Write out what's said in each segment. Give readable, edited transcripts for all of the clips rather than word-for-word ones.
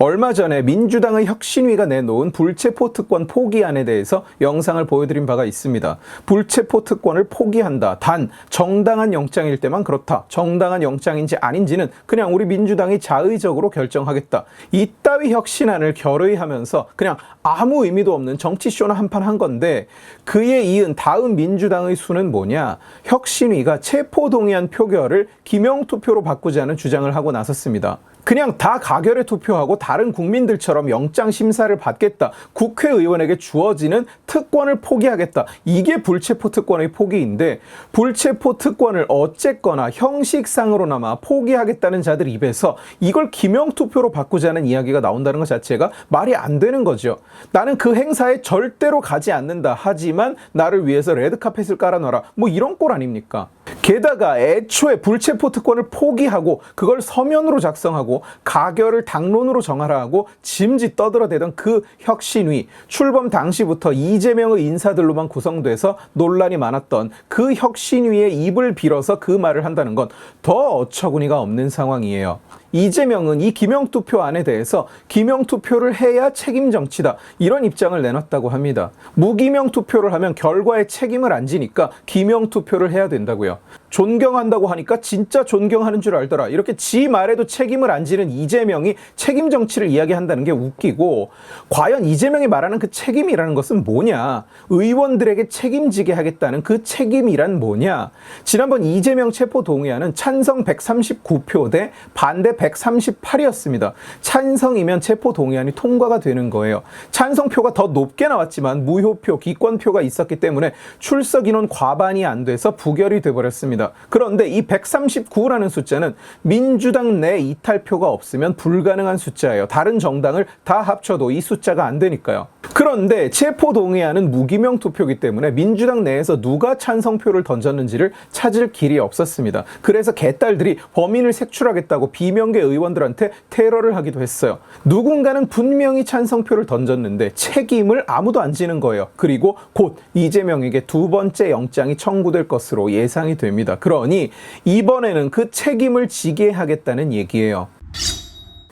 얼마 전에 민주당의 혁신위가 내놓은 불체포 특권 포기안에 대해서 영상을 보여드린 바가 있습니다. 불체포 특권을 포기한다. 단 정당한 영장일 때만 그렇다. 정당한 영장인지 아닌지는 그냥 우리 민주당이 자의적으로 결정하겠다. 이따위 혁신안을 결의하면서 그냥 아무 의미도 없는 정치쇼나 한판 한 건데, 그에 이은 다음 민주당의 수는 뭐냐? 혁신위가 체포동의안 표결을 기명투표로 바꾸자는 주장을 하고 나섰습니다. 그냥 다 가결에 투표하고 다른 국민들처럼 영장 심사를 받겠다. 국회의원에게 주어지는 특권을 포기하겠다. 이게 불체포 특권의 포기인데, 불체포 특권을 어쨌거나 형식상으로나마 포기하겠다는 자들 입에서 이걸 기명투표로 바꾸자는 이야기가 나온다는 것 자체가 말이 안 되는 거죠. 나는 그 행사에 절대로 가지 않는다. 하지만 나를 위해서 레드카펫을 깔아놔라. 뭐 이런 꼴 아닙니까? 게다가 애초에 불체포 특권을 포기하고 그걸 서면으로 작성하고 가결을 당론으로 정하라 하고 짐짓 떠들어대던 그 혁신위, 출범 당시부터 이재명의 인사들로만 구성돼서 논란이 많았던 그 혁신위의 입을 빌어서 그 말을 한다는 건 더 어처구니가 없는 상황이에요. 이재명은 이 기명투표안에 대해서 기명투표를 해야 책임 정치다, 이런 입장을 내놨다고 합니다. 무기명투표를 하면 결과에 책임을 안 지니까 기명투표를 해야 된다고요. 존경한다고 하니까 진짜 존경하는 줄 알더라. 이렇게 지 말에도 책임을 안 지는 이재명이 책임 정치를 이야기한다는 게 웃기고, 과연 이재명이 말하는 그 책임이라는 것은 뭐냐? 의원들에게 책임지게 하겠다는 그 책임이란 뭐냐? 지난번 이재명 체포동의안은 찬성 139표 대 반대 138이었습니다. 찬성이면 체포동의안이 통과가 되는 거예요. 찬성표가 더 높게 나왔지만 무효표, 기권표가 있었기 때문에 출석 인원 과반이 안 돼서 부결이 돼버렸습니다. 그런데 이 139라는 숫자는 민주당 내 이탈표가 없으면 불가능한 숫자예요. 다른 정당을 다 합쳐도 이 숫자가 안 되니까요. 그런데 체포동의안은 무기명 투표이기 때문에 민주당 내에서 누가 찬성표를 던졌는지를 찾을 길이 없었습니다. 그래서 개딸들이 범인을 색출하겠다고 비명계 의원들한테 테러를 하기도 했어요. 누군가는 분명히 찬성표를 던졌는데 책임을 아무도 안 지는 거예요. 그리고 곧 이재명에게 두 번째 영장이 청구될 것으로 예상이 됩니다. 그러니 이번에는 그 책임을 지게 하겠다는 얘기예요.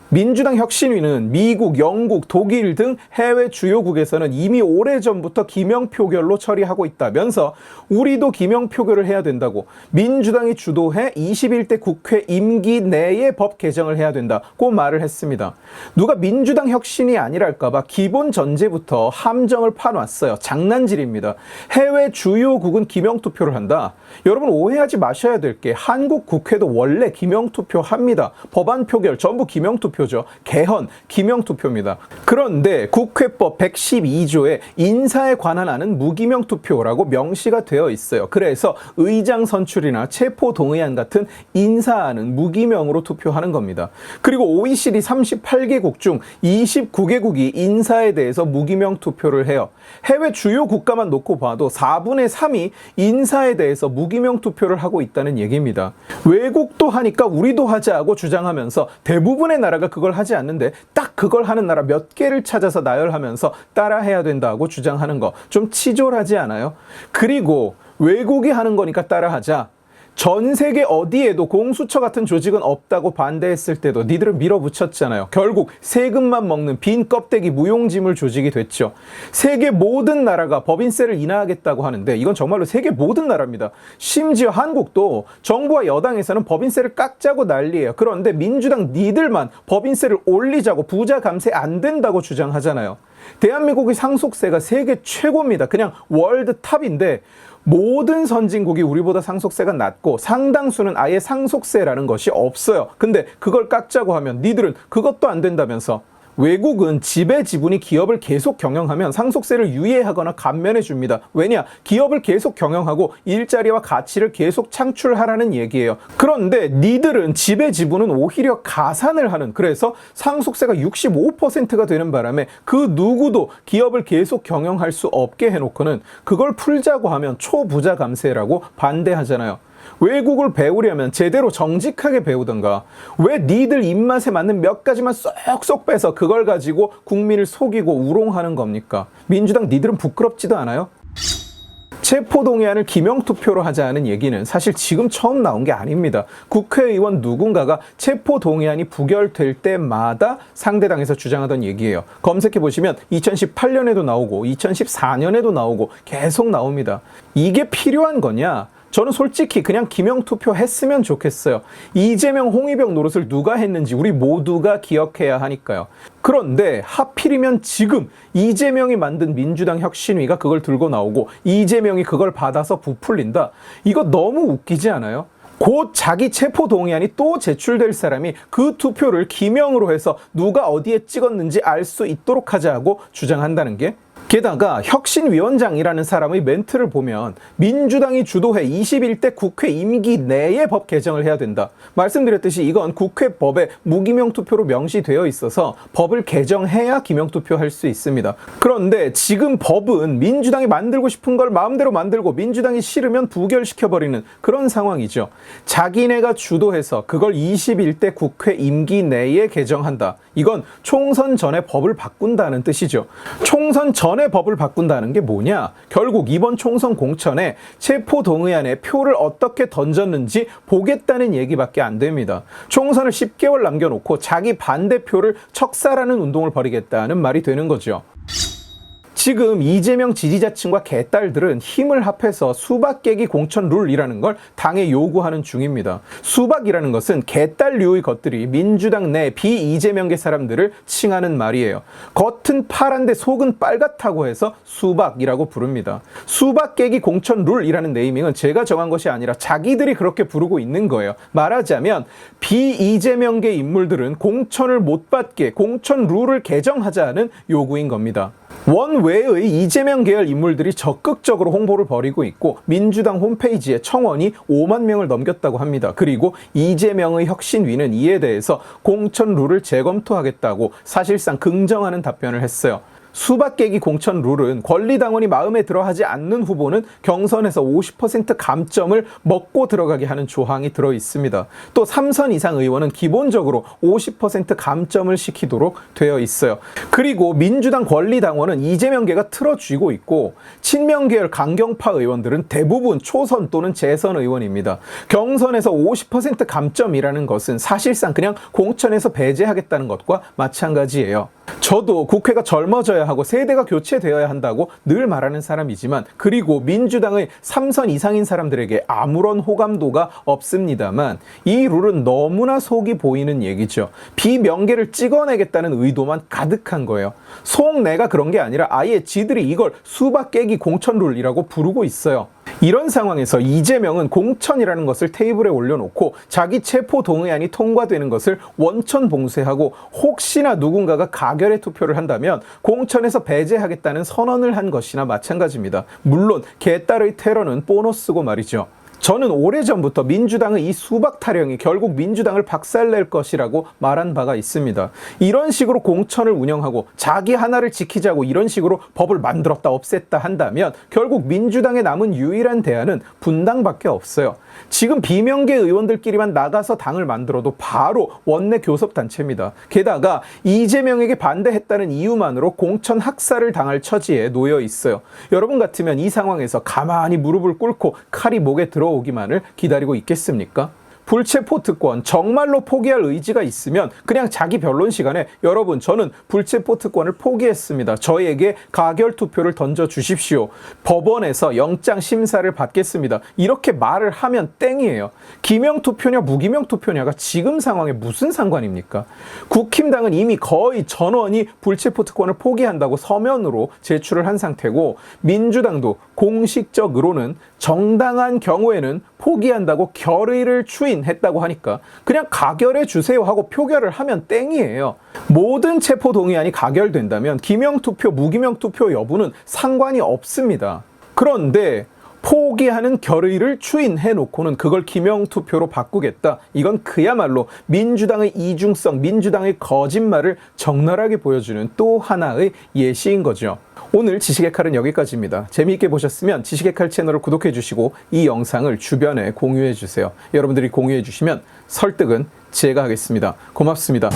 민주당 혁신위는 미국, 영국, 독일 등 해외 주요국에서는 이미 오래전부터 기명표결로 처리하고 있다면서 우리도 기명표결을 해야 된다고, 민주당이 주도해 21대 국회 임기 내에 법 개정을 해야 된다고 말을 했습니다. 누가 민주당 혁신이 아니랄까봐 기본 전제부터 함정을 파놨어요. 장난질입니다. 해외 주요국은 기명투표를 한다. 여러분 오해하지 마셔야 될 게, 한국 국회도 원래 기명투표 합니다. 법안 표결 전부 기명투표 죠. 개헌, 기명투표입니다. 그런데 국회법 112조에 인사에 관한 안은 무기명투표라고 명시가 되어 있어요. 그래서 의장 선출이나 체포동의안 같은 인사안은 무기명으로 투표하는 겁니다. 그리고 OECD 38개국 중 29개국이 인사에 대해서 무기명 투표를 해요. 해외 주요 국가만 놓고 봐도 4분의 3이 인사에 대해서 무기명 투표를 하고 있다는 얘기입니다. 외국도 하니까 우리도 하자고 주장하면서 대부분의 나라가 그걸 하지 않는데 딱 그걸 하는 나라 몇 개를 찾아서 나열하면서 따라해야 된다고 주장하는 거 좀 치졸하지 않아요? 그리고 외국이 하는 거니까 따라하자. 전 세계 어디에도 공수처 같은 조직은 없다고 반대했을 때도 니들은 밀어붙였잖아요. 결국 세금만 먹는 빈 껍데기 무용지물 조직이 됐죠. 세계 모든 나라가 법인세를 인하하겠다고 하는데 이건 정말로 세계 모든 나라입니다. 심지어 한국도 정부와 여당에서는 법인세를 깎자고 난리예요. 그런데 민주당 니들만 법인세를 올리자고, 부자 감세 안 된다고 주장하잖아요. 대한민국의 상속세가 세계 최고입니다. 그냥 월드 탑인데 모든 선진국이 우리보다 상속세가 낮고 상당수는 아예 상속세라는 것이 없어요. 근데 그걸 깎자고 하면 니들은 그것도 안 된다면서. 외국은 지배 지분이 기업을 계속 경영하면 상속세를 유예하거나 감면해 줍니다. 왜냐? 기업을 계속 경영하고 일자리와 가치를 계속 창출하라는 얘기예요. 그런데 니들은 지배 지분은 오히려 가산을 하는, 그래서 상속세가 65%가 되는 바람에 그 누구도 기업을 계속 경영할 수 없게 해놓고는 그걸 풀자고 하면 초부자 감세라고 반대하잖아요. 외국을 배우려면 제대로 정직하게 배우던가. 왜 니들 입맛에 맞는 몇 가지만 쏙쏙 빼서 그걸 가지고 국민을 속이고 우롱하는 겁니까? 민주당 니들은 부끄럽지도 않아요? 체포동의안을 기명투표로 하자는 얘기는 사실 지금 처음 나온 게 아닙니다. 국회의원 누군가가 체포동의안이 부결될 때마다 상대당에서 주장하던 얘기예요. 검색해보시면 2018년에도 나오고 2014년에도 나오고 계속 나옵니다. 이게 필요한 거냐? 저는 솔직히 그냥 기명투표 했으면 좋겠어요. 이재명, 홍위병 노릇을 누가 했는지 우리 모두가 기억해야 하니까요. 그런데 하필이면 지금 이재명이 만든 민주당 혁신위가 그걸 들고 나오고 이재명이 그걸 받아서 부풀린다. 이거 너무 웃기지 않아요? 곧 자기 체포동의안이 또 제출될 사람이 그 투표를 기명으로 해서 누가 어디에 찍었는지 알 수 있도록 하자고 주장한다는 게, 게다가 혁신위원장이라는 사람의 멘트를 보면 민주당이 주도해 21대 국회 임기 내에 법 개정을 해야 된다. 말씀드렸듯이 이건 국회법에 무기명투표로 명시되어 있어서 법을 개정해야 기명투표할 수 있습니다. 그런데 지금 법은 민주당이 만들고 싶은 걸 마음대로 만들고 민주당이 싫으면 부결시켜버리는 그런 상황이죠. 자기네가 주도해서 그걸 21대 국회 임기 내에 개정한다. 이건 총선 전에 법을 바꾼다는 뜻이죠. 총선 전에 법을 바꾼다는 게 뭐냐? 결국 이번 총선 공천에 체포동의안에 표를 어떻게 던졌는지 보겠다는 얘기밖에 안 됩니다. 총선을 10개월 남겨놓고 자기 반대표를 척살하는 운동을 벌이겠다는 말이 되는 거죠. 지금 이재명 지지자층과 개딸들은 힘을 합해서 수박 깨기 공천 룰이라는 걸 당에 요구하는 중입니다. 수박이라는 것은 개딸류의 것들이 민주당 내 비이재명계 사람들을 칭하는 말이에요. 겉은 파란데 속은 빨갛다고 해서 수박이라고 부릅니다. 수박 깨기 공천 룰이라는 네이밍은 제가 정한 것이 아니라 자기들이 그렇게 부르고 있는 거예요. 말하자면 비이재명계 인물들은 공천을 못 받게 공천 룰을 개정하자는 요구인 겁니다. 원외의 이재명 계열 인물들이 적극적으로 홍보를 벌이고 있고 민주당 홈페이지에 청원이 5만 명을 넘겼다고 합니다. 그리고 이재명의 혁신위는 이에 대해서 공천 룰을 재검토하겠다고 사실상 긍정하는 답변을 했어요. 수박 깨기 공천 룰은 권리당원이 마음에 들어하지 않는 후보는 경선에서 50% 감점을 먹고 들어가게 하는 조항이 들어 있습니다. 또 3선 이상 의원은 기본적으로 50% 감점을 시키도록 되어 있어요. 그리고 민주당 권리당원은 이재명계가 틀어쥐고 있고 친명계열 강경파 의원들은 대부분 초선 또는 재선 의원입니다. 경선에서 50% 감점이라는 것은 사실상 그냥 공천에서 배제하겠다는 것과 마찬가지예요. 저도 국회가 젊어져야 하고 세대가 교체되어야 한다고 늘 말하는 사람이지만, 그리고 민주당의 3선 이상인 사람들에게 아무런 호감도가 없습니다만 이 룰은 너무나 속이 보이는 얘기죠. 비명계를 찍어내겠다는 의도만 가득한 거예요. 속내가 그런 게 아니라 아예 지들이 이걸 수박 깨기 공천 룰이라고 부르고 있어요. 이런 상황에서 이재명은 공천이라는 것을 테이블에 올려놓고 자기 체포 동의안이 통과되는 것을 원천 봉쇄하고 혹시나 누군가가 가결의 투표를 한다면 공천에서 배제하겠다는 선언을 한 것이나 마찬가지입니다. 물론 개딸의 테러는 보너스고 말이죠. 저는 오래전부터 민주당의 이 수박 타령이 결국 민주당을 박살낼 것이라고 말한 바가 있습니다. 이런 식으로 공천을 운영하고 자기 하나를 지키자고 이런 식으로 법을 만들었다 없앴다 한다면 결국 민주당에 남은 유일한 대안은 분당밖에 없어요. 지금 비명계 의원들끼리만 나가서 당을 만들어도 바로 원내 교섭단체입니다. 게다가 이재명에게 반대했다는 이유만으로 공천 학살을 당할 처지에 놓여 있어요. 여러분 같으면 이 상황에서 가만히 무릎을 꿇고 칼이 목에 들어오기만을 기다리고 있겠습니까? 불체포 특권 정말로 포기할 의지가 있으면 그냥 자기 변론 시간에 여러분 저는 불체포 특권을 포기했습니다. 저에게 가결 투표를 던져 주십시오. 법원에서 영장 심사를 받겠습니다. 이렇게 말을 하면 땡이에요. 기명 투표냐 무기명 투표냐가 지금 상황에 무슨 상관입니까? 국힘당은 이미 거의 전원이 불체포 특권을 포기한다고 서면으로 제출을 한 상태고 민주당도 공식적으로는 정당한 경우에는 포기한다고 결의를 추인했다고 하니까 그냥 가결해 주세요 하고 표결을 하면 땡이에요. 모든 체포 동의안이 가결된다면 기명투표, 무기명투표 여부는 상관이 없습니다. 그런데 포기하는 결의를 추인해 놓고는 그걸 기명투표로 바꾸겠다. 이건 그야말로 민주당의 이중성, 민주당의 거짓말을 적나라하게 보여주는 또 하나의 예시인 거죠. 오늘 지식의 칼은 여기까지입니다. 재미있게 보셨으면 지식의 칼 채널을 구독해 주시고 이 영상을 주변에 공유해 주세요. 여러분들이 공유해 주시면 설득은 제가 하겠습니다. 고맙습니다.